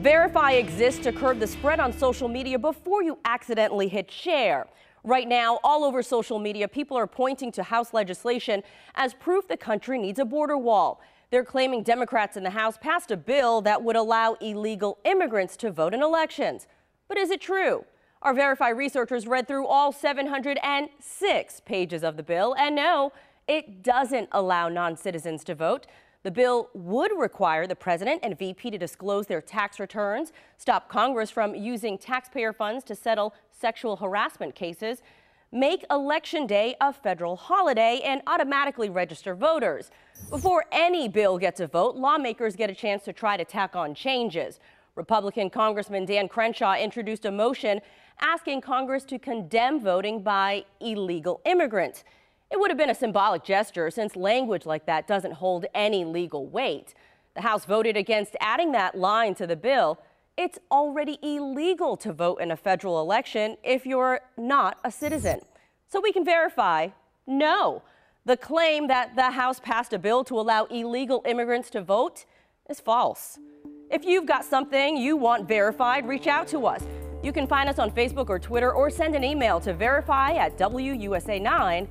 Verify exists to curb the spread on social media before you accidentally hit share. Right now, all over social media, people are pointing to House legislation as proof the country needs a border wall. They're claiming Democrats in the House passed a bill that would allow illegal immigrants to vote in elections. But is it true? Our Verify researchers read through all 706 pages of the bill, and no, it doesn't allow non-citizens to vote. The bill would require the president and VP to disclose their tax returns, stop Congress from using taxpayer funds to settle sexual harassment cases, make Election Day a federal holiday, and automatically register voters. Before any bill gets a vote, lawmakers get a chance to try to tack on changes. Republican Congressman Dan Crenshaw introduced a motion asking Congress to condemn voting by illegal immigrants. It would have been a symbolic gesture since language like that doesn't hold any legal weight. The House voted against adding that line to the bill. It's already illegal to vote in a federal election if you're not a citizen. So we can verify, no. The claim that the House passed a bill to allow illegal immigrants to vote is false. If you've got something you want verified, reach out to us. You can find us on Facebook or Twitter or send an email to verify@WUSA9.com.